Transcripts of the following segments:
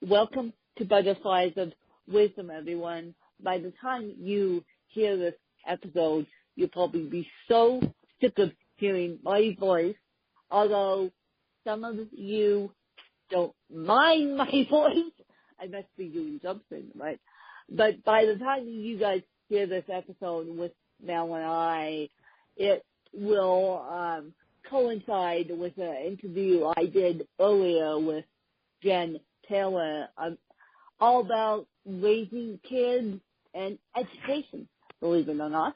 Welcome to Butterflies of Wisdom, everyone. By the time you hear this episode, you'll probably be so sick of hearing my voice, although some of you don't mind my voice. I must be doing something, right? But by the time you guys hear this episode with Mel and I, it will coincide with an interview I did earlier with Jen Taylor, all about raising kids and education, believe it or not.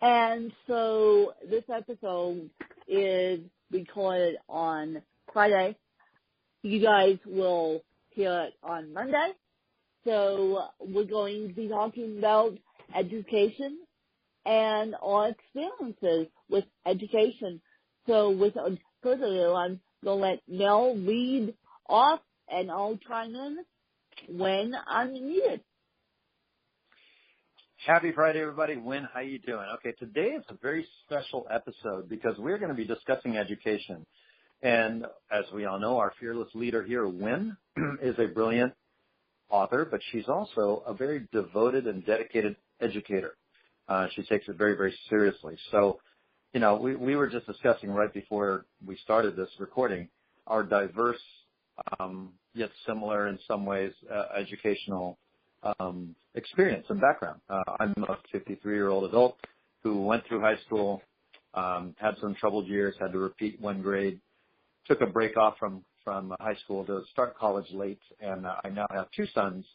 And so this episode is recorded on Friday. You guys will hear it on Monday. So we're going to be talking about education and our experiences with education. So without further ado, I'm going to let Mel read off and I'll chime in when I'm needed. Happy Friday, everybody. Wynn, how you doing? Okay, today is a very special episode because we're going to be discussing education. And as we all know, our fearless leader here, Wynn, is a brilliant author, but she's also a very devoted and dedicated educator. She takes it very, very seriously. So, you know, we were just discussing right before we started this recording our diverse, yet similar in some ways, educational experience and background. I'm a 53-year-old adult who went through high school, had some troubled years, had to repeat one grade, took a break off from high school to start college late, and I now have two sons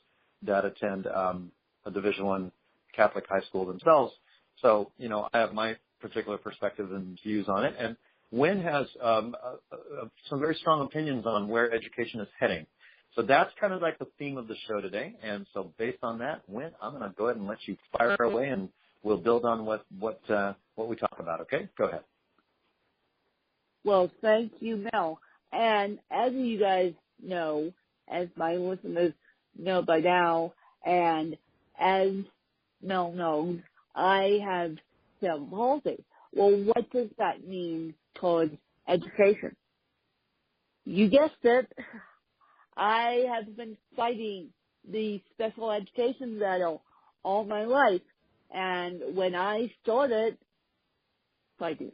that attend a Division I Catholic high school themselves. So, you know, I have my particular perspective and views on it, and Wynn has some very strong opinions on where education is heading. So that's kind of like the theme of the show today. And so based on that, Wynn, I'm going to go ahead and let you fire away, and we'll build on what we talk about. Okay? Go ahead. Well, thank you, Mel. And as you guys know, as my listeners know by now, and as Mel knows, I have cerebral palsy. Well, what does that mean towards education? You guessed it. I have been fighting the special education battle all my life. And when I started fighting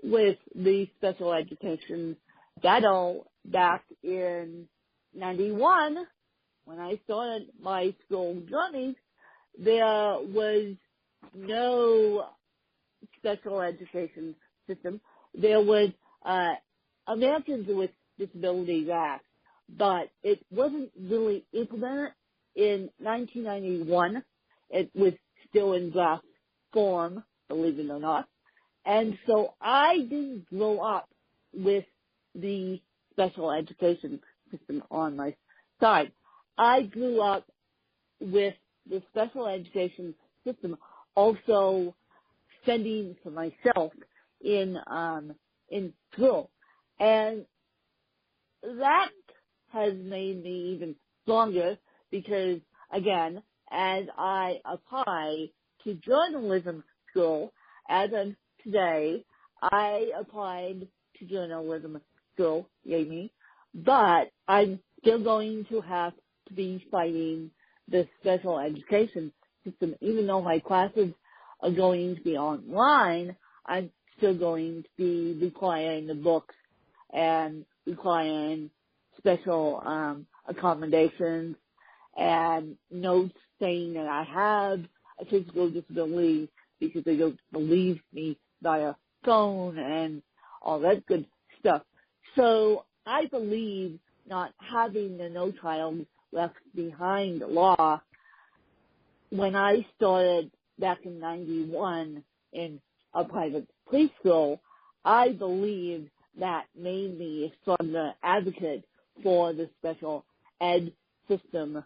with the special education battle back in 91, when I started my school journey, there was no special education system. There was Americans with Disabilities Act, but it wasn't really implemented in 1991. It was still in draft form, believe it or not. And so I didn't grow up with the special education system on my side. I grew up with the special education system also fending for myself in school. And that has made me even stronger because, again, as I apply to journalism school, as of today, I applied to journalism school, yay me, but I'm still going to have to be fighting the special education system. Even though my classes are going to be online, I'm still going to be requiring the books and requiring special accommodations and notes saying that I have a physical disability because they don't believe me via phone and all that good stuff. So I believe not having the No Child Left Behind law, when I started back in 91 in a private preschool, I believe that made me a stronger advocate for the special ed system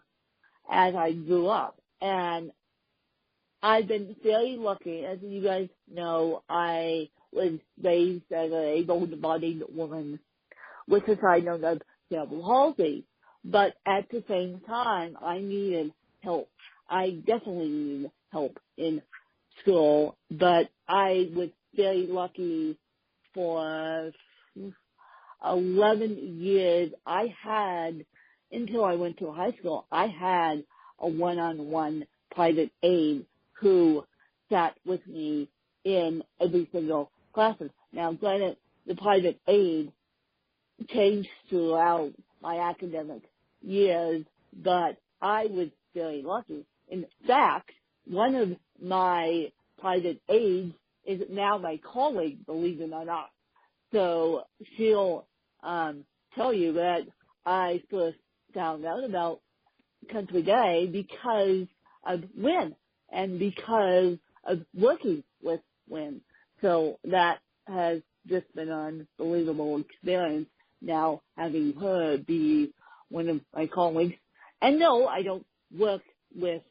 as I grew up. And I've been very lucky. As you guys know, I was raised as an able-bodied woman with a side note of cerebral palsy. But at the same time, I needed help. I definitely needed help in school, but I was very lucky. For 11 years, I had until I went to high school, I had a one-on-one private aide who sat with me in every single classroom. Now, granted, the private aide changed throughout my academic years, but I was very lucky. In fact, one of my private aides is now my colleague, believe it or not. So she'll tell you that I first found out about Country Day because of Win and because of working with Win. So that has just been an unbelievable experience now having her be one of my colleagues. And no, I don't work with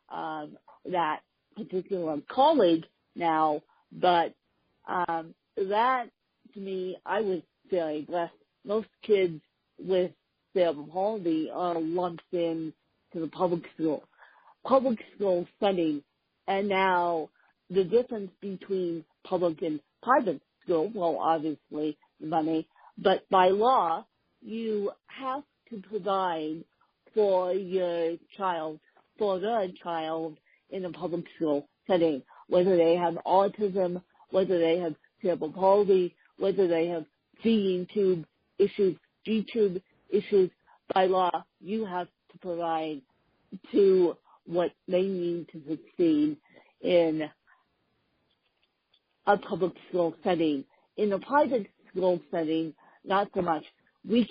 that particular colleague now, but that, to me, I was very blessed. Most kids with cerebral palsy are lumped in to the public school setting, and now the difference between public and private school, well, obviously money, but by law, you have to provide for your child, for the child in a public school setting, whether they have autism, whether they have cerebral palsy, whether they have feeding tube issues, G-tube issues. By law, you have to provide to what they need to succeed in a public school setting. In a private school setting, not so much. I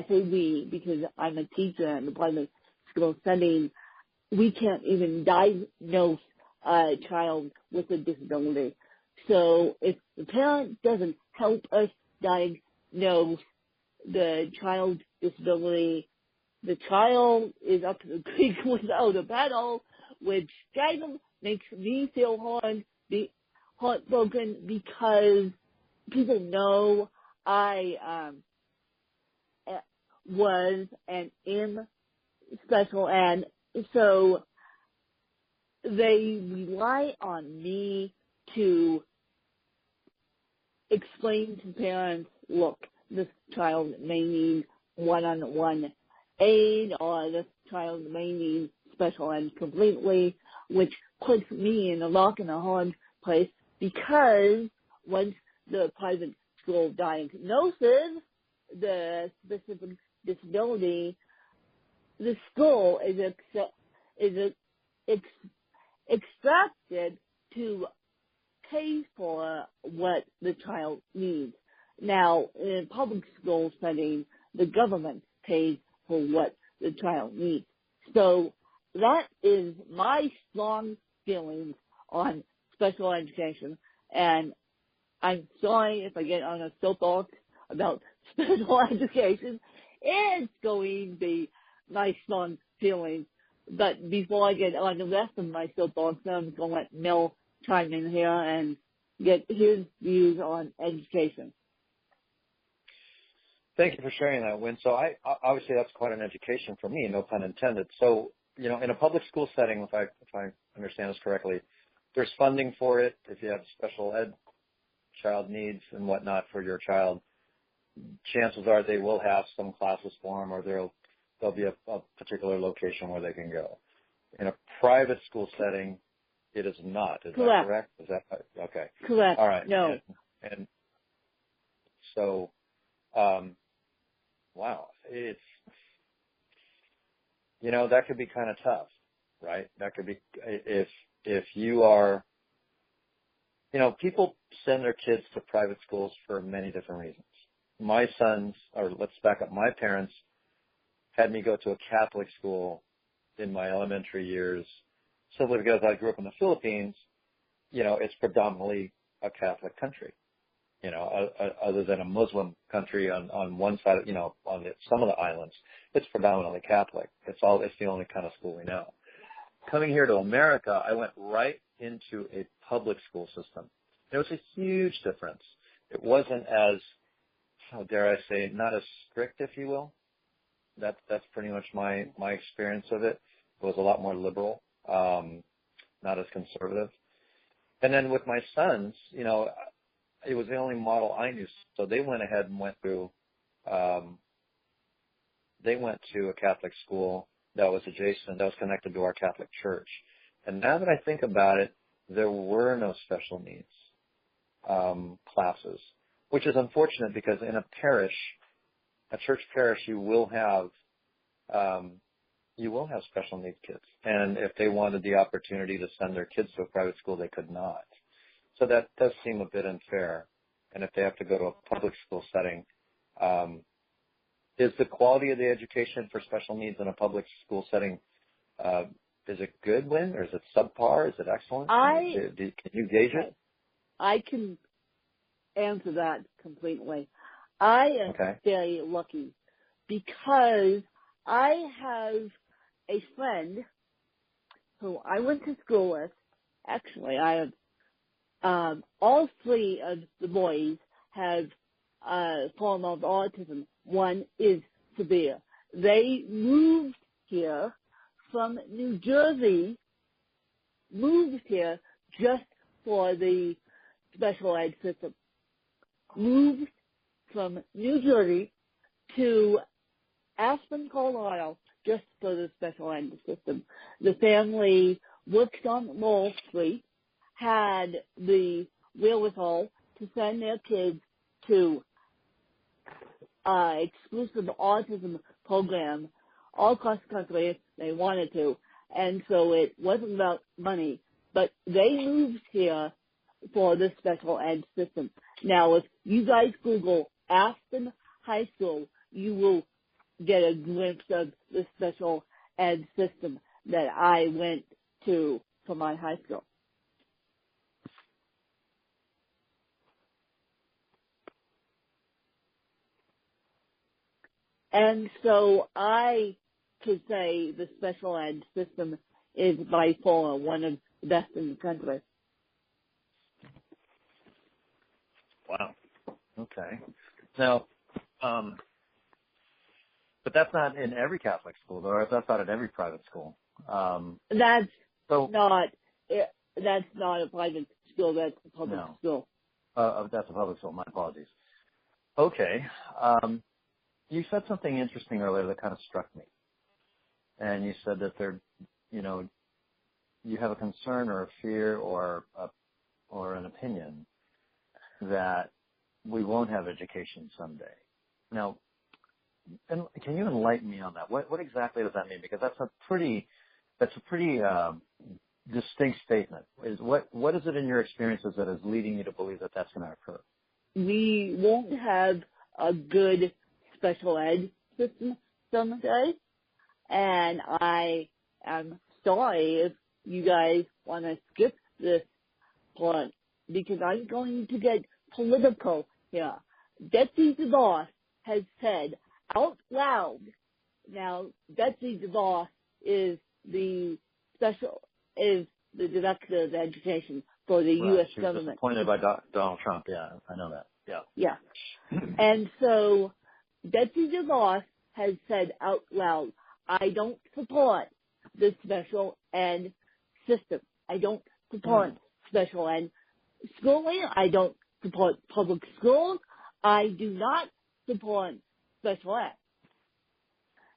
say we because I'm a teacher in the private school setting, we can't even diagnose a child with a disability. So if the parent doesn't help us diagnose the child's disability, the child is up to the creek without a paddle, which kind of makes me feel heartbroken because people know I was and am special, and so they rely on me to explain to parents, look, this child may need one-on-one aid, or this child may need special ed completely, which puts me in a rock and a hard place because once the private school diagnoses the specific disability, the school is expected to pay for what the child needs. Now, in a public school setting, the government pays for what the child needs. So that is my strong feelings on special education. And I'm sorry if I get on a soapbox about special education. It's going to be my strong feelings. But before I get on the rest of my soapbox, I'm going to let Mel chime in here and get his views on education. Thank you for sharing that, Win. So obviously that's quite an education for me, no pun intended. So, in a public school setting, if I understand this correctly, there's funding for it. If you have special ed child needs and whatnot for your child, chances are they will have some classes for them, or there'll be a particular location where they can go. In a private school setting, it is not. Is that correct? Is that okay? Correct. All right. No. And so, wow, it's that could be kind of tough, right? That could be if you are, people send their kids to private schools for many different reasons. My sons, or let's back up, my parents had me go to a Catholic school in my elementary years simply because I grew up in the Philippines. It's predominantly a Catholic country, other than a Muslim country on one side, on some of the islands. It's predominantly Catholic. It's the only kind of school we know. Coming here to America, I went right into a public school system. There was a huge difference. It wasn't as, how dare I say, not as strict, if you will. That's pretty much my experience of it. It was a lot more liberal, not as conservative. And then with my sons, it was the only model I knew. So they went ahead and went through they went to a Catholic school that was adjacent, that was connected to our Catholic church. And now that I think about it, there were no special needs classes, which is unfortunate because in a parish, a church parish, you will have special needs kids. And if they wanted the opportunity to send their kids to a private school, they could not. So that does seem a bit unfair. And if they have to go to a public school setting, is the quality of the education for special needs in a public school setting, is it good, Wynn, or is it subpar? Is it excellent? Can you gauge it? I can answer that completely. I am very lucky because I have a friend who I went to school with. Actually, I have all three of the boys have a form of autism. One is severe. They moved here from New Jersey, moved here just for the special ed system. Moved from New Jersey to Aspen, Colorado, just for the special ed system. The family worked on Wall Street, had the wherewithal to send their kids to exclusive autism program all across the country if they wanted to. And so it wasn't about money, but they moved here for the special ed system. Now, if you guys Google Aspen High School, you will get a glimpse of the special ed system that I went to for my high school. And so I could say the special ed system is by far one of the best in the country. Wow. Okay. Now, but that's not in every Catholic school, though, or that's not in every private school. That's not a private school. That's a public school. That's a public school. My apologies. Okay. You said something interesting earlier that kind of struck me, and you said that you have a concern or a fear or an opinion that we won't have education someday. Now, and can you enlighten me on that? What exactly does that mean? Because that's a pretty distinct statement. What is it in your experiences that is leading you to believe that that's going to occur? We won't have a good special ed system someday, and I am sorry if you guys want to skip this part because I'm going to get political here. Betsy DeVos has said out loud. Now, Betsy DeVos is the director of education for the U.S. government. She was appointed by Donald Trump. Yeah, I know that. Yeah. And so Betsy DeVos has said out loud, I don't support the special ed system. I don't support special ed schooling. I don't support public schools. I do not support special ed.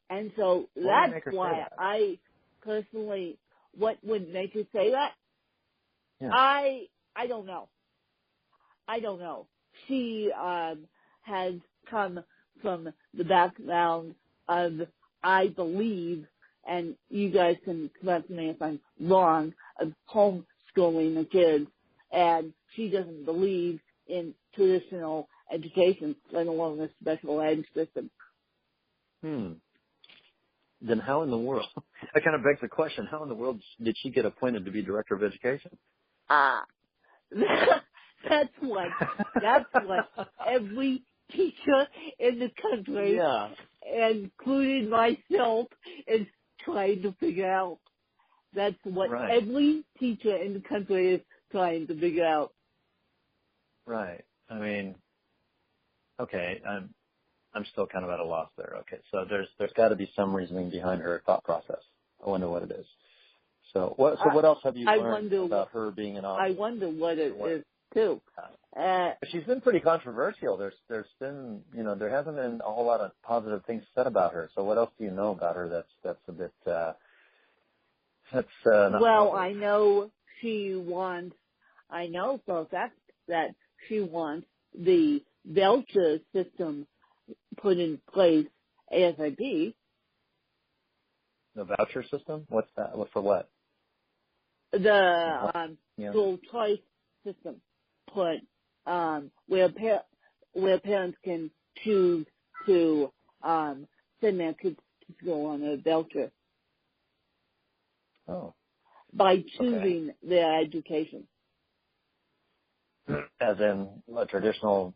And so that's why I personally, what would make her say that? Yeah. I don't know. She has come from the background of, I believe, and you guys can correct me if I'm wrong, of homeschooling the kids, and she doesn't believe in traditional education, let alone the special ed system. Then how in the world, that kind of begs the question, how in the world did she get appointed to be director of education? That's what every teacher in the country, including myself, is trying to figure out. That's what every teacher in the country is trying to figure out. Right. I mean, okay, I'm still kind of at a loss there. Okay, so there's got to be some reasoning behind her thought process. I wonder what it is. So what else have you learned about her being an author? I wonder what it is. too. She's been pretty controversial. There's been, there hasn't been a whole lot of positive things said about her. So what else do you know about her that's a bit, not well, positive? I know for a fact that she wants the voucher system put in place ASAP. The voucher system? What's that? For what? The school choice system put where parents can choose to send their kids to school on a voucher. Oh. By choosing their education. As in a traditional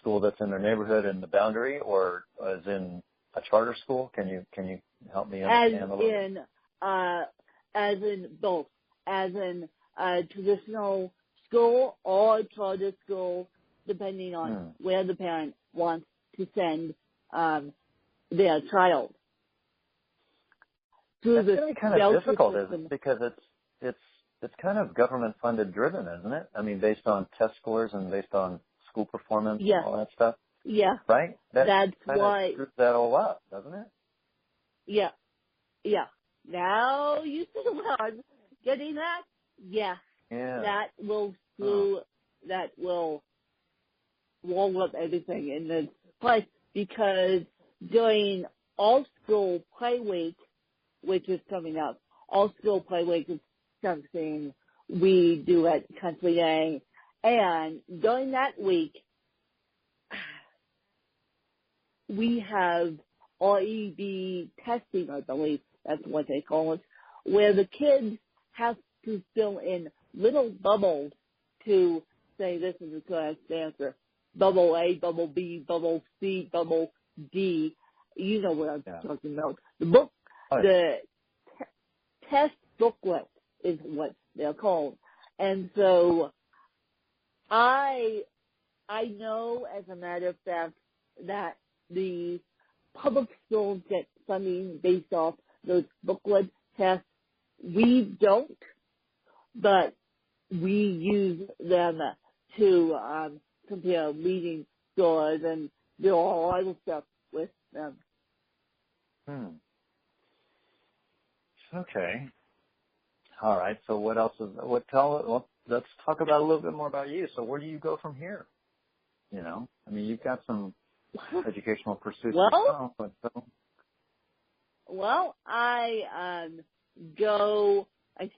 school that's in their neighborhood in the boundary, or as in a charter school? Can you help me understand a little bit? As in both. As in a traditional school or a charter school, depending on where the parent wants to send their child. That's going to be kind of difficult, isn't it? Because it's kind of government funded driven, isn't it? I mean, based on test scores and based on school performance and all that stuff. Yeah. Right? That's why screws that all up, doesn't it? Yeah. Yeah. Now you see what I'm getting that? Yeah. Yeah. That will screw that will roll up everything in the place, because during all school play week, which is coming up, all school play week is something we do at Country Day, and during that week we have REB testing, I believe that's what they call it, where the kids have to fill in little bubbles to say this is the correct answer. Bubble A, bubble B, bubble C, bubble D. You know what I'm talking about. The book, the test booklet is what they're called. And so I know, as a matter of fact, that the public schools get funding based off those booklet tests. We don't, but we use them to compare reading scores and do all other stuff with them. Okay. All right. So what else is? Let's talk about a little bit more about you. So where do you go from here? I mean, you've got some educational pursuits. Well, I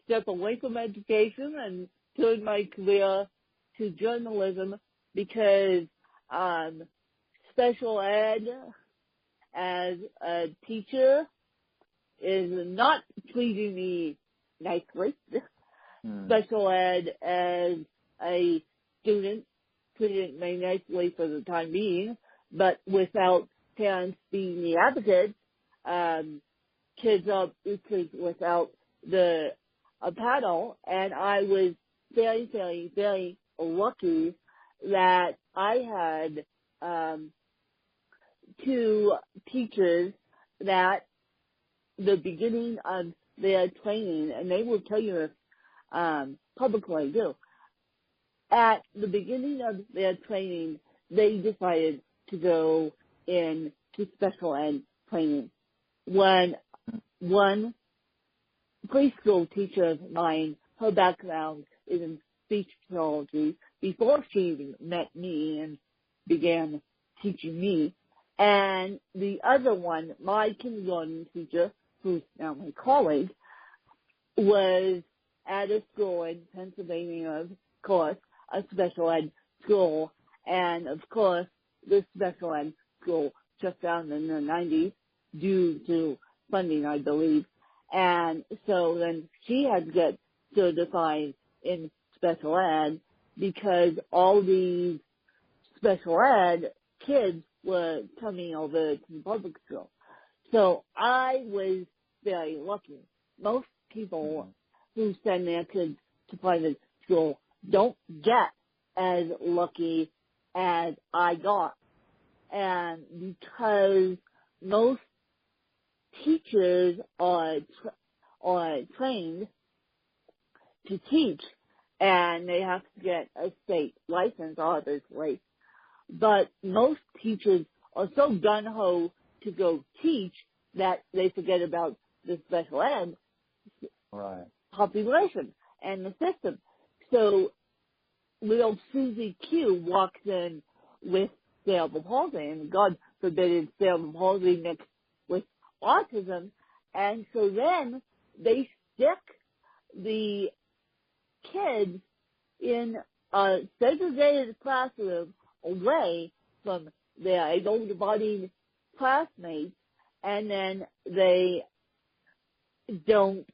step away from education and turn my career to journalism, because special ed as a teacher is not treating me nicely. Special ed as a student treated me nicely for the time being, but without parents being the advocates, kids are without the paddle. And I was very, very, very lucky that I had two teachers that the beginning of their training, and they will tell you this publicly too, at the beginning of their training, they decided to go into special ed training. When one preschool teacher of mine, her background is in speech pathology, before she even met me and began teaching me. And the other one, my kindergarten teacher, who's now my colleague, was at a school in Pennsylvania, of course, a special ed school. And of course, this special ed school shut down in the 90s due to funding, I believe. And so then she had to get certified in special ed, because all these special ed kids were coming over to the public school. So I was very lucky. Most people who send their kids to private school don't get as lucky as I got. And because most teachers are trained to teach and they have to get a state license, obviously. But most teachers are so gung-ho to go teach that they forget about the special ed population and the system. So little Susie Q walks in with cerebral palsy, and God forbid it's cerebral palsy mixed with autism, and so then they stick the kids in a segregated classroom away from their able-bodied classmates, and then they don't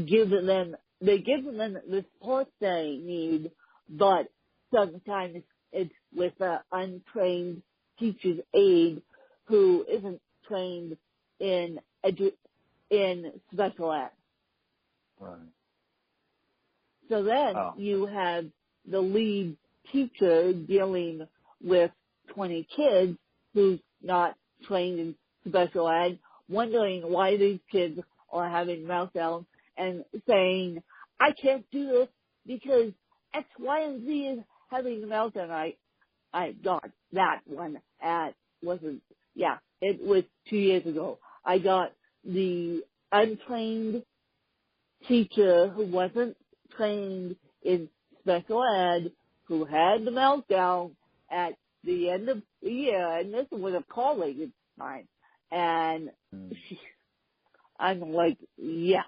give them, they give them the support they need, but sometimes it's with an untrained teacher's aide who isn't trained in special ed. Right. So then you have the lead teacher dealing with 20 kids who's not trained in special ed, wondering why these kids are having meltdowns and saying, I can't do this because X, Y, and Z is having a meltdown. God, that one it was 2 years ago. I got the untrained teacher who wasn't trained in special ed, who had the meltdown at the end of the year, and this was a colleague of mine, and I'm like, yeah.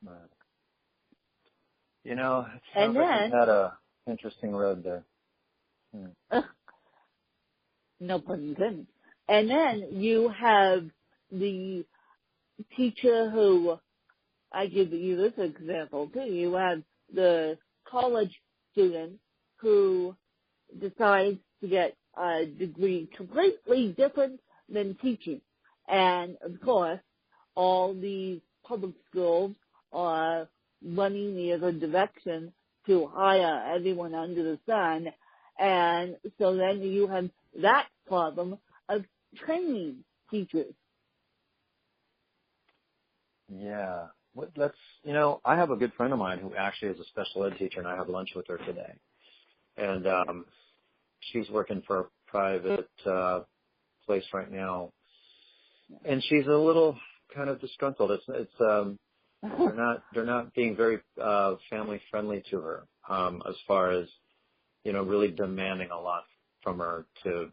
Right. You know, it sounds like you've had a interesting road there. No pun intended. And then you have the teacher who, I give you this example too, you have the college student who decides to get a degree completely different than teaching. And of course, all these public schools are running the other direction to hire everyone under the sun. And so then you have that problem of training teachers. Yeah. I have a good friend of mine who actually is a special ed teacher, and I had lunch with her today. And she's working for a private place right now, and she's a little kind of disgruntled. They're not being very family friendly to her, as far as, really demanding a lot from her to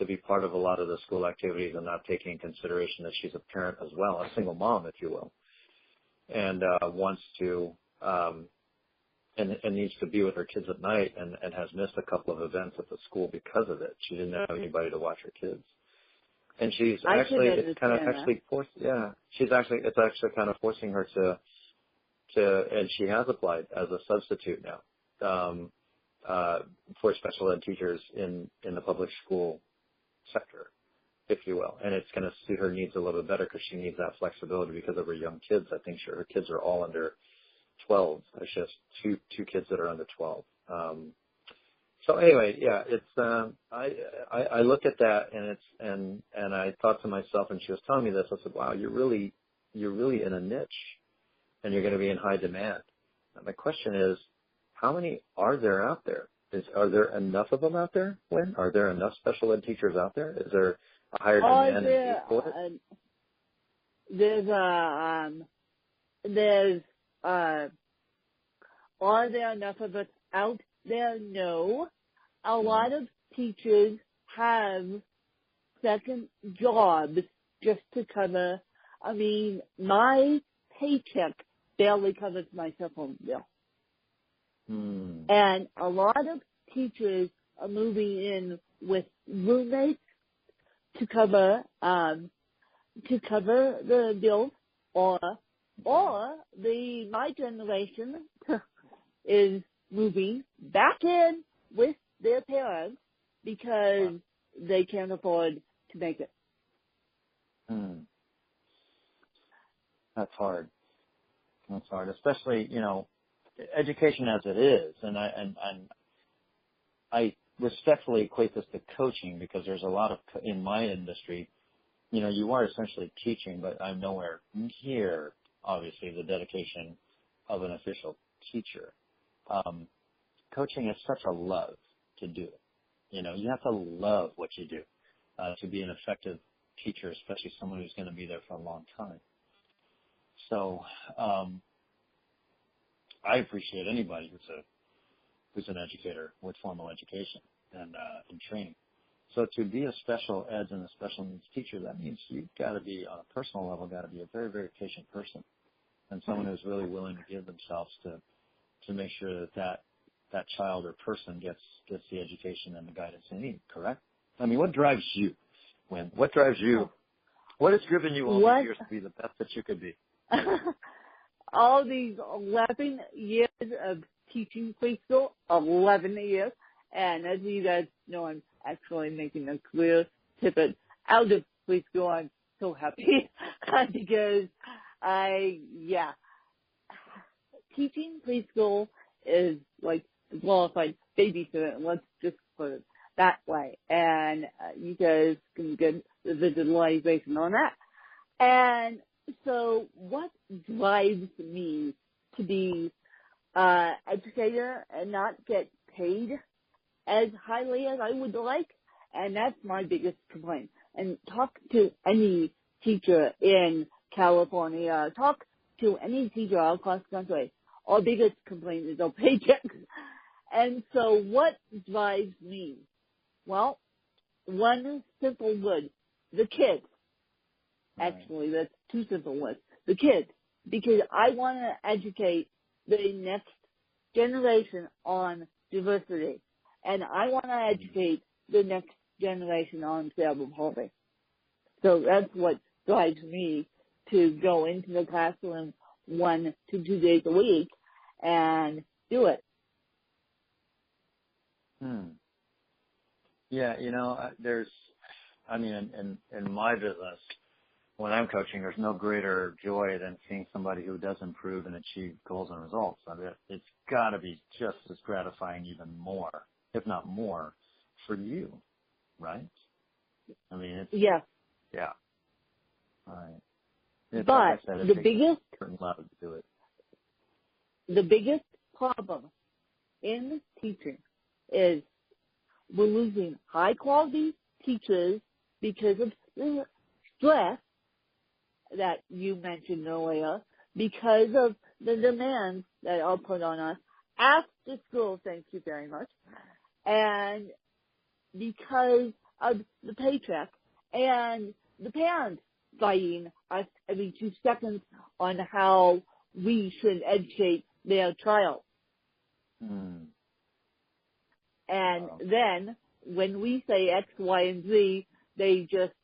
be part of a lot of the school activities, and not taking in consideration that she's a parent as well, a single mom, if you will, and wants to and needs to be with her kids at night, and has missed a couple of events at the school because of it. She didn't have anybody to watch her kids. And she's it's actually kind of forcing her to, and she has applied as a substitute now, for special ed teachers in the public school sector, if you will. And it's going to suit her needs a little bit better because she needs that flexibility because of her young kids. I think her kids are all under 12. She has two kids that are under 12. So anyway, yeah, it's I looked at that, and I thought to myself, and she was telling me this, I said, wow, you're really in a niche, and you're going to be in high demand. And my question is, how many are there out there? Are there enough of them out there, Lynn? Are there enough special ed teachers out there? Is there a higher demand and need for it? Are there enough of us out there? No. A lot of teachers have second jobs just to cover. I mean, my paycheck barely covers my cell phone bill. And a lot of teachers are moving in with roommates to cover the bills, or my generation is moving back in with their parents because they can't afford to make it. That's hard. That's hard, especially, education as it is. And I respectfully equate this to coaching, because there's a lot of, in my industry, you are essentially teaching, but I'm nowhere near, obviously, the dedication of an official teacher, coaching is such a love to do. You have to love what you do to be an effective teacher, especially someone who's going to be there for a long time. So I appreciate anybody who's an educator with formal education and training. So to be a special eds and a special needs teacher, that means you've got to be, on a personal level, got to be a very, very patient person and someone who's really willing to give themselves to make sure that child or person gets the education and the guidance they need, correct? I mean, what drives you, Wynn? What drives you? What has driven you all these years to be the best that you could be? All these 11 years of teaching preschool, 11 years. And as you guys know, I'm actually making a career pivot out of preschool. I'm so happy because teaching preschool is like glorified babysitting. Let's just put it that way. And you guys can get the visualization on that. And so what drives me to be educator and not get paid as highly as I would like? And that's my biggest complaint. And talk to any teacher in California, talk to any teacher all across the country. Our biggest complaint is our paychecks. And so what drives me? Well, one simple word, the kids. Actually, that's two simple words, the kids. Because I want to educate the next generation on diversity. And I want to educate the next generation on cerebral palsy. So that's what drives me to go into the classroom 1 to 2 days a week and do it. Yeah, in my business, when I'm coaching, there's no greater joy than seeing somebody who does improve and achieve goals and results. I mean, it's got to be just as gratifying, even more, if not more, for you, right? I mean, it's... Yeah. Yeah. Right. It's, but like I said, the biggest... love to do it. The biggest problem in teaching is we're losing high-quality teachers because of the stress that you mentioned earlier, because of the demands that are put on us after school, thank you very much, and because of the paycheck and the parents fighting us every 2 seconds on how we should educate their child. And then when we say X, Y, and Z, they just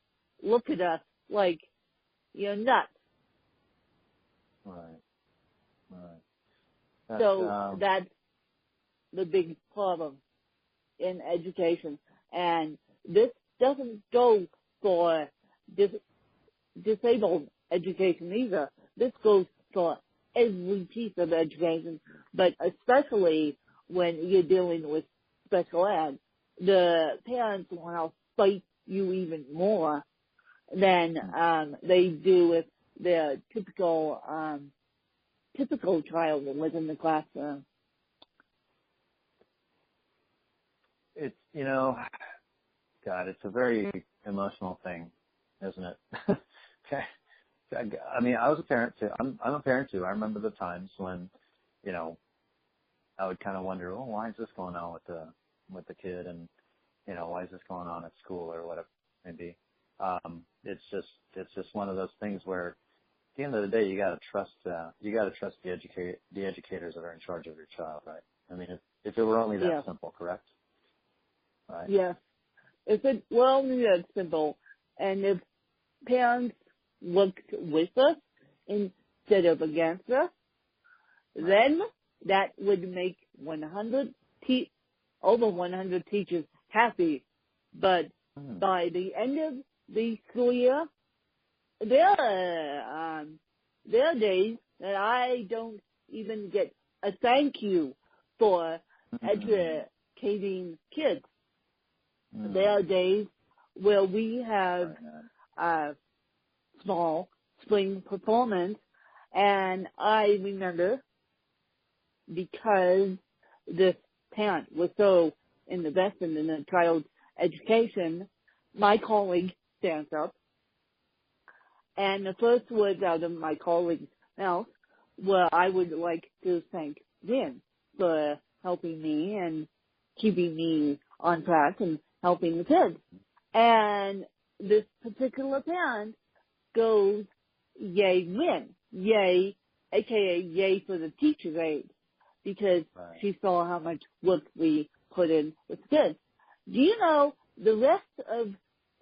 look at us like you're nuts. Right. That's the big problem in education. And this doesn't go for disabled education either. This goes for every piece of education, but especially when you're dealing with special ed, the parents want to fight you even more than they do with their typical child within the classroom. It's, God, it's a very emotional thing, isn't it? I mean, I was a parent too. I'm a parent too. I remember the times when, I would kind of wonder, why is this going on with the kid, and why is this going on at school or whatever it may be. It's just one of those things where at the end of the day you got to trust the educators that are in charge of your child, right? I mean, if it were only that simple, correct? Right. Yeah. If it were only that simple, and if parents worked with us instead of against us, then that would make over 100 teachers happy. But by the end of the school year, there are days that I don't even get a thank you for educating kids. There are days where we have small spring performance, and I remember because this parent was so invested in the child's education, my colleague stands up, and the first words out of my colleague's mouth were, I would like to thank Vin for helping me and keeping me on track and helping the kids. And this particular parent goes, yay, Vin, yay, aka yay for the teacher's aide, because she saw how much work we put in with kids. Do you know the rest of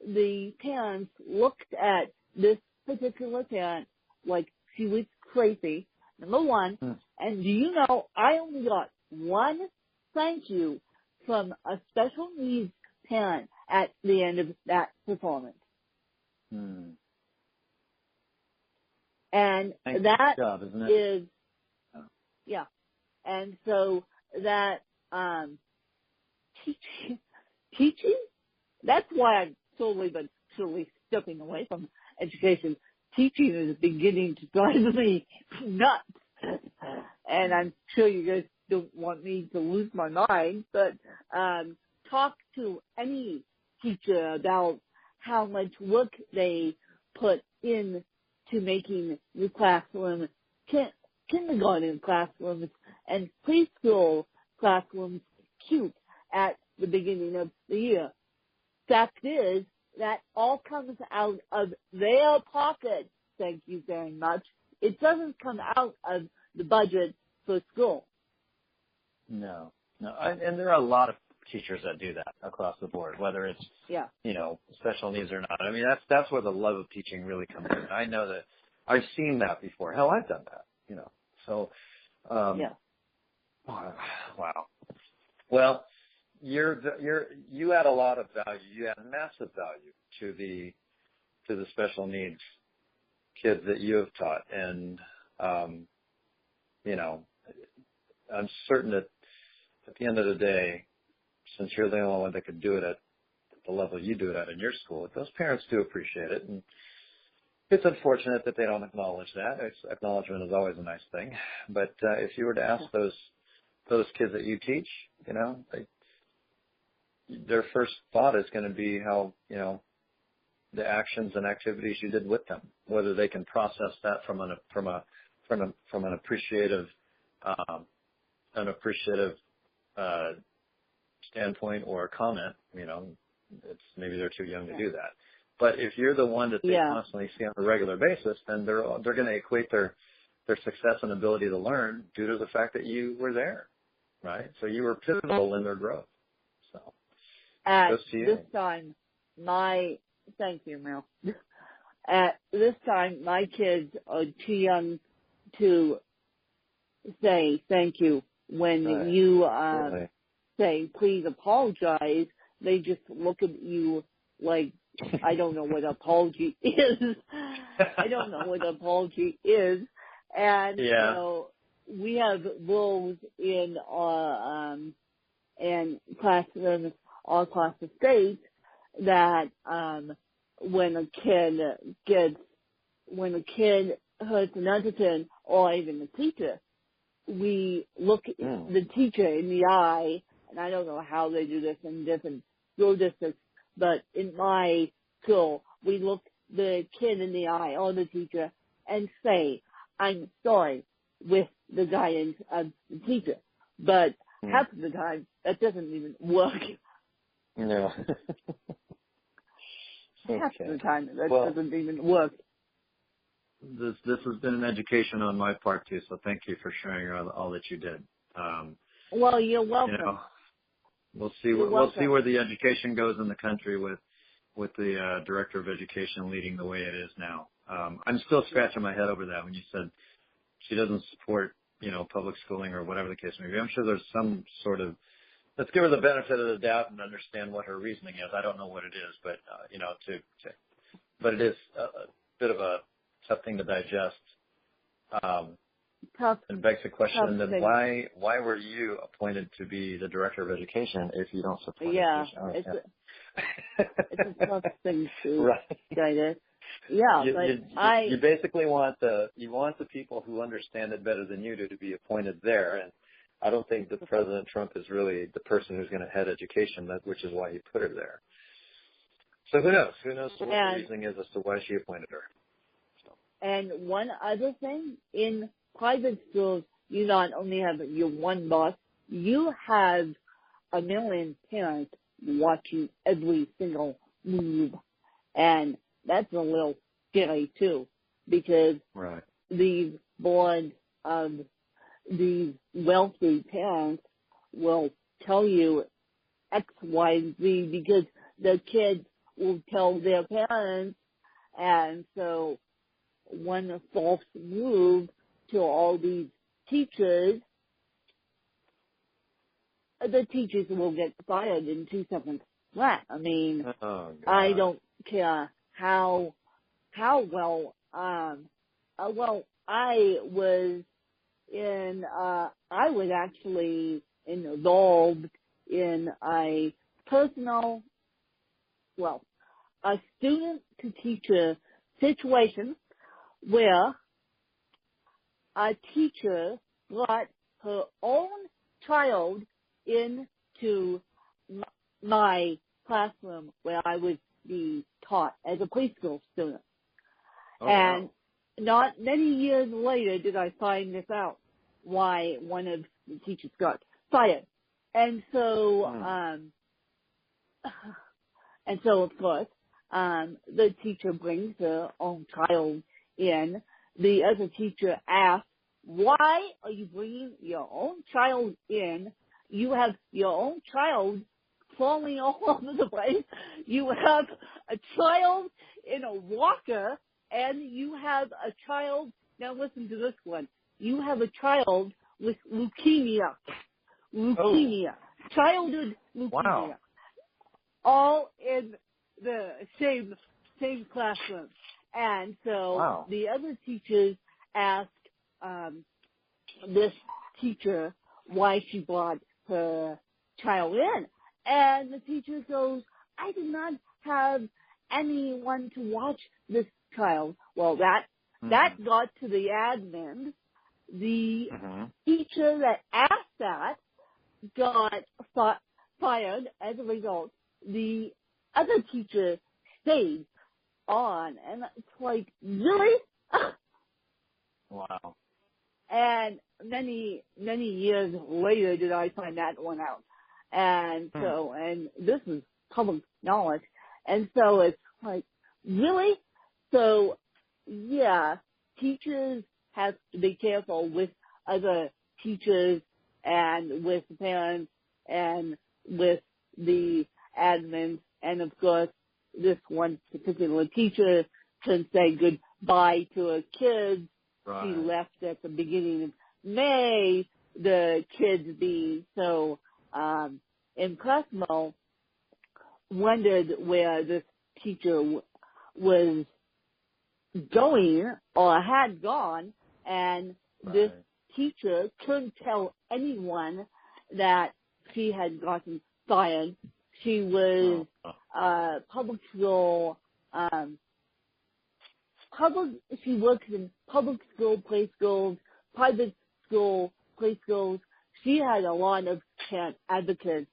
the parents looked at this particular parent like she was crazy, number one, and do you know I only got one thank you from a special needs parent at the end of that performance. And that job, isn't it? is, yeah. And so that teaching, that's why I'm slowly but surely stepping away from education. Teaching is beginning to drive me nuts. And I'm sure you guys don't want me to lose my mind, but talk to any teacher about how much work they put in to making the classroom, kindergarten classrooms and preschool classrooms cute at the beginning of the year. Fact is, that all comes out of their pocket. Thank you very much. It doesn't come out of the budget for school. No. And there are a lot of teachers that do that across the board, whether it's, special needs or not. I mean, that's where the love of teaching really comes in. I know that I've seen that before. Hell, I've done that, So, wow. Well, you add a lot of value. You add massive value to the special needs kids that you have taught, and I'm certain that at the end of the day, since you're the only one that could do it at the level you do it at in your school, those parents do appreciate it, and it's unfortunate that they don't acknowledge that. Acknowledgement is always a nice thing, but if you were to ask those kids that you teach, their first thought is going to be how, the actions and activities you did with them, whether they can process that from an appreciative standpoint or a comment. It's maybe they're too young to do that. But if you're the one that they constantly see on a regular basis, then they're going to equate their success and ability to learn due to the fact that you were there, right? So you were pivotal in their growth. So at this time, thank you, Mel. At this time, my kids are too young to say thank you. When you say please apologize, they just look at you like, I don't know what apology is. I don't know what apology is. And, we have rules in our classrooms all across the state that when a kid hurts another kid or even the teacher, we look the teacher in the eye, and I don't know how they do this in different school districts, but in my school, we look the kid in the eye or the teacher and say, I'm sorry, with the guidance of the teacher. But half of the time, that doesn't even work. No. Half of the time, that doesn't even work. This has been an education on my part too, so thank you for sharing all that you did. Well, you're welcome. We'll see where the education goes in the country with the director of education leading the way it is now. I'm still scratching my head over that when you said she doesn't support, public schooling or whatever the case may be. I'm sure there's some sort of, let's give her the benefit of the doubt and understand what her reasoning is. I don't know what it is, but but it is a bit of a tough thing to digest. Tough. And begs the question then why were you appointed to be the director of education if you don't support education? It's a tough thing to digest. Yeah, you basically want the people who understand it better than you do to be appointed there, I don't think that President Trump is really the person who's going to head education, which is why he put her there. So who knows? Who knows what the reasoning is as to why she appointed her. So. And one other thing, in private schools, you not only have your one boss, you have a million parents watching every single move. And that's a little scary too, because these boards of these wealthy parents will tell you X, Y, Z because the kids will tell their parents, and so one false move to all these teachers, the teachers will get fired in 2 seconds flat. I mean, I don't care how well, I was actually involved in a student-to-teacher situation where a teacher brought her own child into my classroom where I was being taught as a preschool student. And not many years later did I find this out, why one of the teachers got fired. And so, of course, the teacher brings her own child in. The other teacher asks, why are you bringing your own child in? You have your own child falling all over the place. You have a child in a walker, and you have a child, now listen to this one, you have a child with leukemia, childhood leukemia, all in the same classroom. And so the other teachers asked this teacher why she brought her child in. And the teacher goes, I did not have anyone to watch this child. Well, that got to the admin. The teacher that asked that got fired as a result. The other teacher stayed on, and it's like, really? Wow. And many years later did I find that one out. And so, and this is public knowledge. And so it's like, really? So, yeah, teachers have to be careful with other teachers and with the parents and with the admins. And of course, this one particular teacher couldn't say goodbye to her kids. She left at the beginning of May, the kids being so impressionable, wondered where this teacher was going or had gone, and this teacher couldn't tell anyone that she had gotten fired. She was public school, she works in public school preschools, private school preschools. She had a lot of parent advocates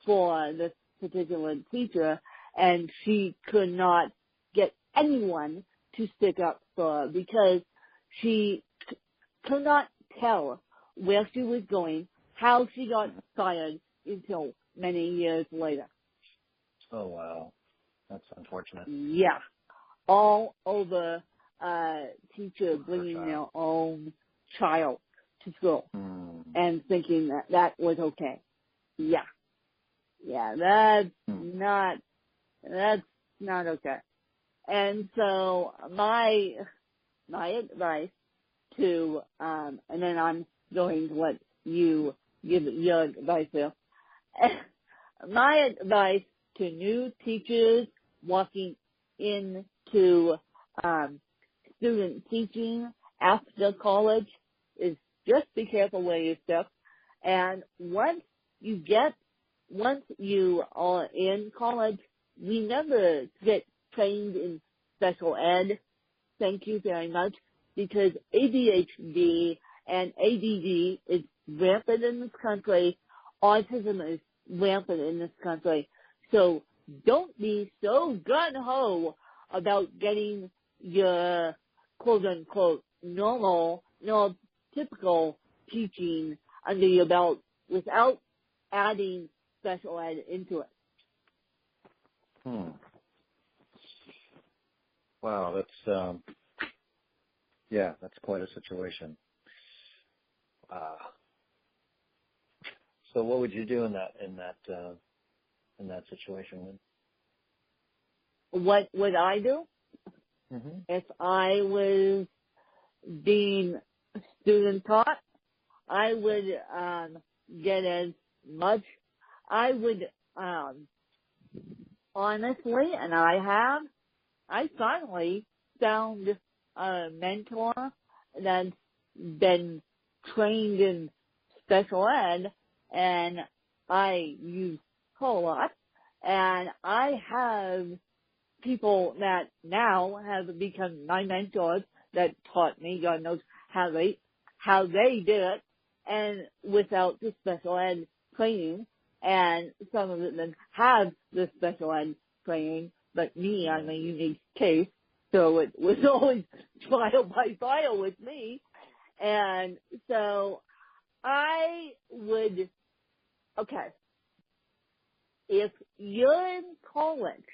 for this particular teacher, and she could not get anyone to stick up for her because she could not tell where she was going, how she got fired until many years later. Oh, wow. That's unfortunate. Yeah. All over teacher bringing their own child to school and thinking that was okay. Yeah. Yeah, that's not okay. And so my advice to, and then I'm going to let you give your advice here. My advice to new teachers walking into student teaching after college is just be careful where you step. And once you are in college, remember to get trained in special ed. Thank you very much, because ADHD and ADD is rampant in this country. Autism is rampant in this country. So don't be so gung-ho about getting your quote-unquote normal, typical teaching under your belt without adding special ed into it. Wow, that's quite a situation. So what would you do in that situation, Lynn? What would I do? Mm-hmm. If I was being student taught, I would get as much. I would honestly, and I finally found a mentor that's been trained in special ed, and I use her a lot, and I have people that now have become my mentors that taught me, God knows how they did it, and without the special ed training, and some of them have the special ed training, but me, I'm a unique case, so it was always trial by fire with me, and so I would, if you're in college,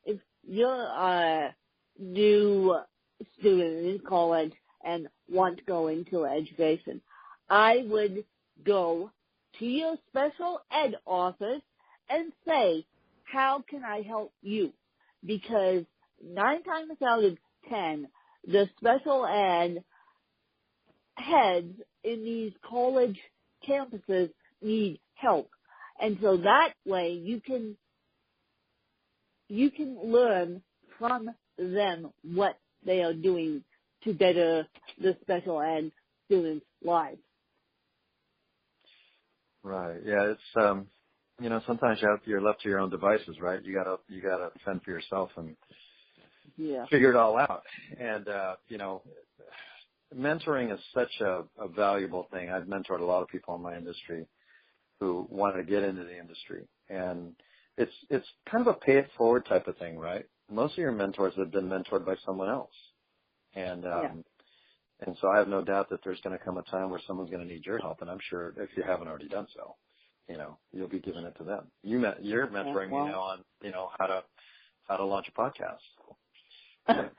if you're a new student in college and want to go into education, I would go to your special ed office and say, how can I help you? Because 9 times out of 10, the special ed heads in these college campuses need help. And so that way you can learn from them what they are doing to better the special ed students' lives. Right. Yeah. It's sometimes you're left to your own devices, right? You gotta fend for yourself and figure it all out. And mentoring is such a valuable thing. I've mentored a lot of people in my industry who want to get into the industry, and it's kind of a pay it forward type of thing, right? Most of your mentors have been mentored by someone else, and so I have no doubt that there's going to come a time where someone's going to need your help, and I'm sure if you haven't already done so, you'll be giving it to them. You're mentoring me now on how to launch a podcast. But,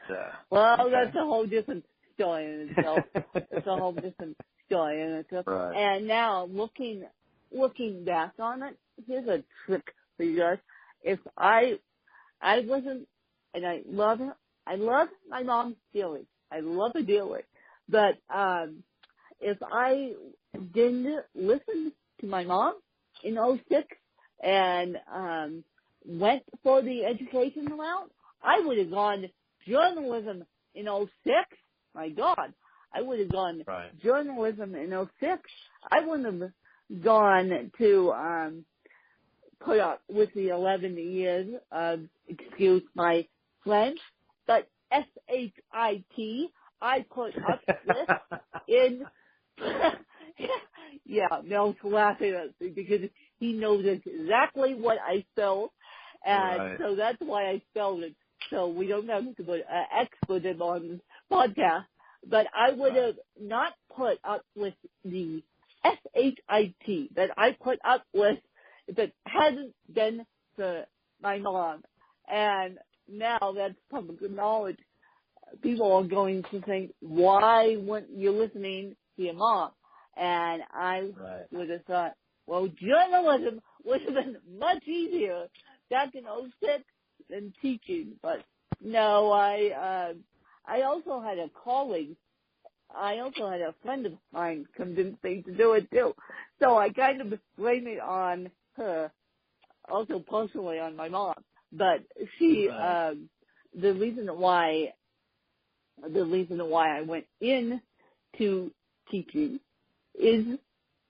that's a whole different story in itself. It's a whole different story in itself. Right. And now looking back on it, here's a trick for you guys. If I wasn't, and I love my mom dearly. I love her dearly. But if I didn't listen to my mom in 2006 and went for the education route, I would have gone journalism in 2006. My God, I would have gone journalism in 2006. I wouldn't have gone to put up with the 11 years of, excuse my French, but SHIT I put up with in, Mel's laughing at me because he knows exactly what I spelled, and so that's why I spelled it, so we don't have to put expletive on this podcast, but I would have not put up with the SHIT that I put up with if it hadn't been for my mom. And now that's public knowledge. People are going to think, why weren't you listening to your mom? And I would have thought, well, journalism would have been much easier back in 2006 than teaching. But no, I also had a colleague. I also had a friend of mine convince me to do it too. So I kind of blame it on her, also personally on my mom. But she, the reason why I went into teaching is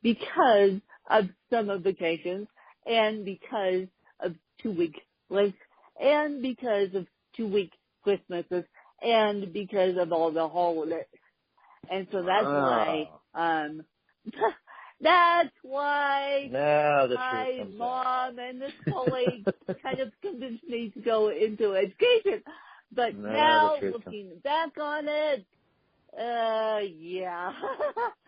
because of summer vacations and because of 2-week breaks and because of 2-week Christmases and because of all the holidays. And so that's why Um, that's why Now the my truth comes out. mom and this colleague kind of convinced me to go into education. But now, looking back on it, yeah.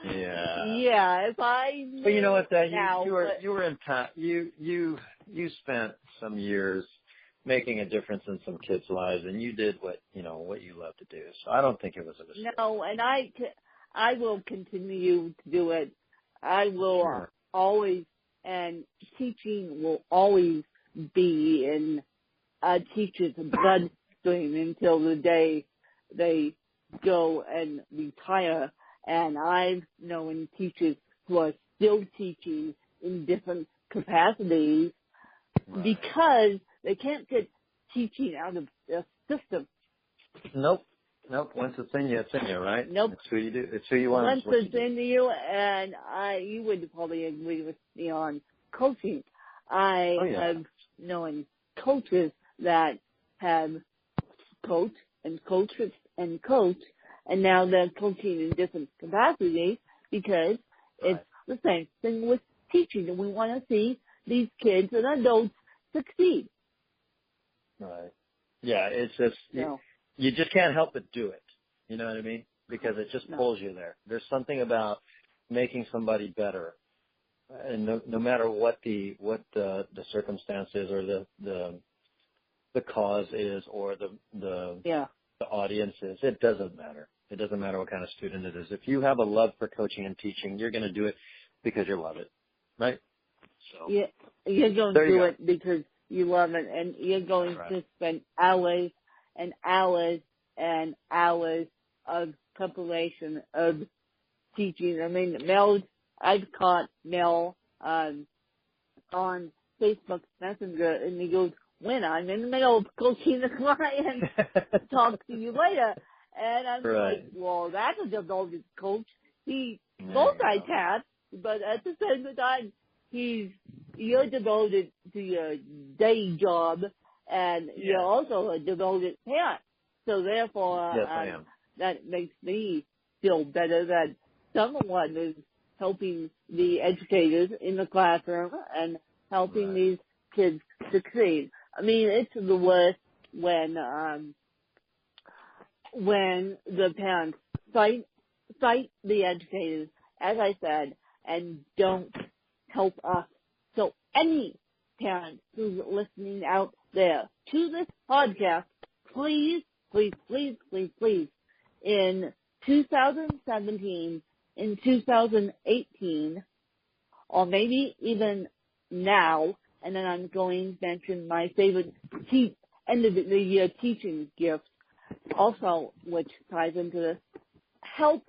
Yeah. Yeah, if I knew But you know what, now, you were in time. You spent some years making a difference in some kids' lives, and you did what you love to do. So I don't think it was a mistake. no, and I will continue to do it. I will Sure. always, and teaching will always be in a teacher's bloodstream until the day they go and retire. And I've known teachers who are still teaching in different capacities because they can't get teaching out of their system. Nope. Once it's in you, it's in you, right? Nope. It's who you do. It's who you are. Once it's in you, and you would probably agree with me on coaching. I have known coaches that have coached and coached and coached, and now they're coaching in different capacities because it's the same thing with teaching, and we want to see these kids and adults succeed. Right. Yeah, it's just you just can't help but do it. You know what I mean? Because it just pulls you there. There's something about making somebody better, and no matter what the circumstance is or the cause is or the audience is, it doesn't matter. It doesn't matter what kind of student it is. If you have a love for coaching and teaching, you're going to do it because you love it, right? So yeah, you're going to do it because you love it, and you're going to spend hours and hours and hours of preparation of teaching. I mean, I've caught Mel on Facebook Messenger, and he goes, "When I'm in the middle of coaching the client, talk to you later." And I'm like, well, that's a devoted coach. He multitasks, but at the same time, you're devoted to your day job, and you're also a devoted parent. So therefore, I am. That makes me feel better that someone is helping the educators in the classroom and helping these kids succeed. I mean, it's the worst when the parents cite the educators, as I said, and don't help us. So any parent who's listening out there to this podcast, please, in 2017, in 2018, or maybe even now, and then I'm going to mention my favorite end of the year teaching gift, also, which ties into this, help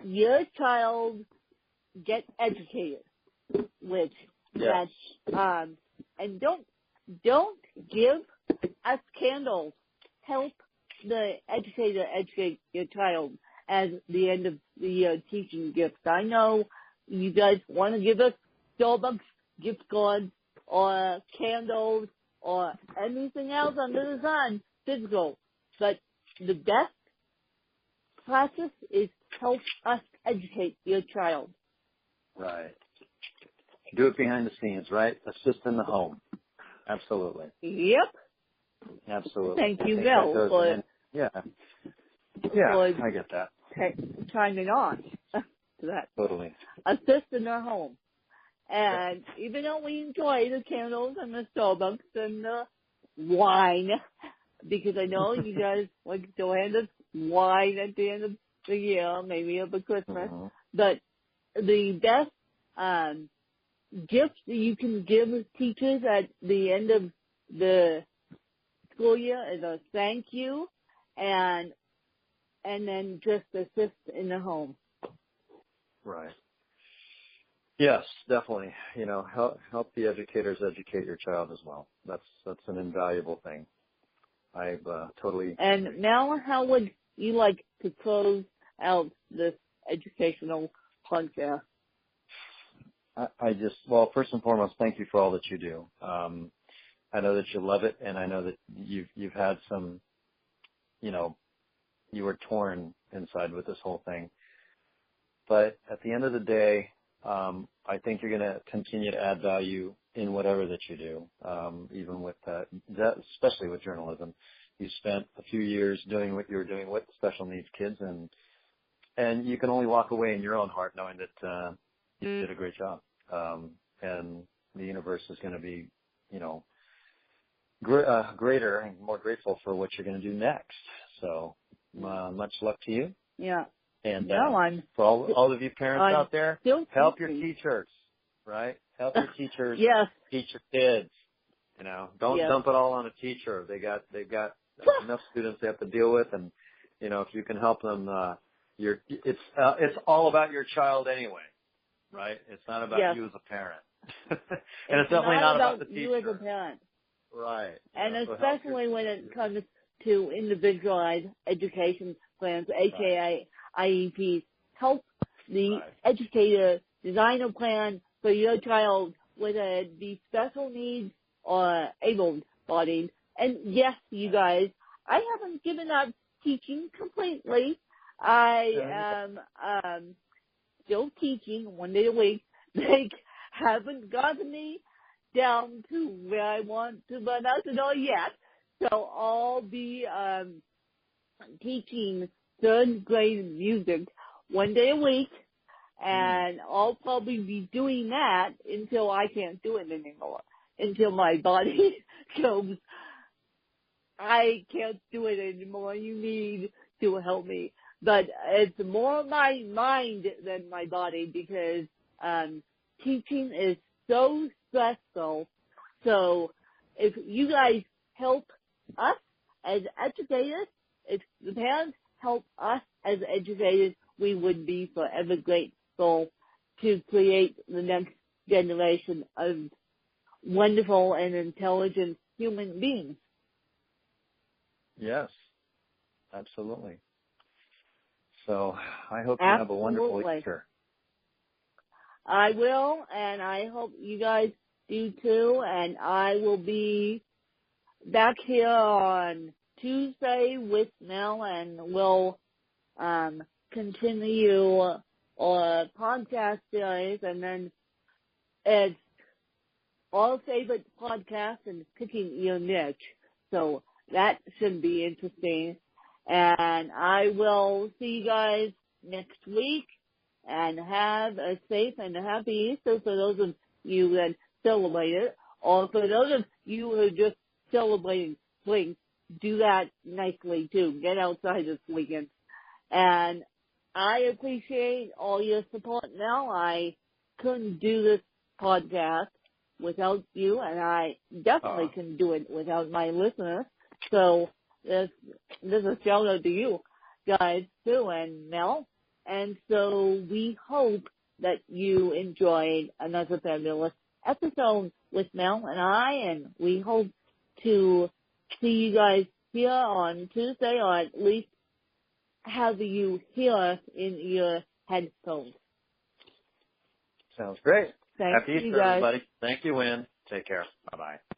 your child get educated, which and don't give us candles. Help the educator educate your child as the end of the year teaching gifts. I know you guys want to give us Starbucks gift cards or candles or anything else under the sun, physical, but the best practice is help us educate your child. Right. Do it behind the scenes, right? Assist in the home. Absolutely. Yep. Absolutely. Thank you, Bill, for I get that. Chiming on to that. Totally. Assist in our home. And even though we enjoy the candles and the Starbucks and the wine, because I know you guys like to hand us wine at the end of the year, maybe over Christmas, but the best gift that you can give teachers at the end of the school year is a thank you, and then just assist in the home. Right. Yes, definitely. You know, help the educators educate your child as well. That's an invaluable thing. I've totally. And Mel, how would you like to close out this educational podcast? Well, first and foremost, thank you for all that you do. I know that you love it, and I know that you've had some, you were torn inside with this whole thing. But at the end of the day, I think you're going to continue to add value in whatever that you do, even with that, especially with journalism. You spent a few years doing what you were doing with special needs kids, and you can only walk away in your own heart knowing that you did a great job. And the universe is going to be, greater and more grateful for what you're going to do next. So much luck to you. Yeah. And I'm for all of you parents out there, help your teachers, right? Help your teachers yes. teach your kids. Don't yes. dump it all on a teacher. They've got enough students they have to deal with, and if you can help them, it's all about your child anyway, right? It's not about yes. you as a parent, and it's definitely not about the teacher. You as a parent, right? And especially when it comes to individualized education plans, aka IEPs, help the educator design a plan for your child, whether it be special needs or able-bodied. And yes, you guys, I haven't given up teaching completely. I am still teaching 1 day a week. They haven't gotten me down to where I want to, but not to know yet. So I'll be teaching third grade music 1 day a week, and I'll probably be doing that until I can't do it anymore, until my body goes, I can't do it anymore, you need to help me. But it's more my mind than my body, because teaching is so stressful. So if you guys help us as educators, if the parents help us as educators, we would be forever grateful to create the next generation of wonderful and intelligent human beings. Yes, absolutely. So I hope you have a wonderful Easter. I will, and I hope you guys do too, and I will be back here on Tuesday with Mel, and we'll continue our podcast series, and then it's All Favorite Podcast and Picking Your Niche. So that should be interesting. And I will see you guys next week, and have a safe and a happy Easter for those of you that celebrate it. Or for those of you who are just celebrating, please do that nicely too. Get outside this weekend. And I appreciate all your support now. I couldn't do this podcast without you, and I definitely couldn't do it without my listeners. So this is a shout out to you guys too, and Mel. And so we hope that you enjoyed another fabulous episode with Mel and I, and we hope to see you guys here on Tuesday, or at least have you hear us in your headphones. Sounds great. Thanks, Happy Easter, everybody. Thank you, Wynn. Take care. Bye-bye.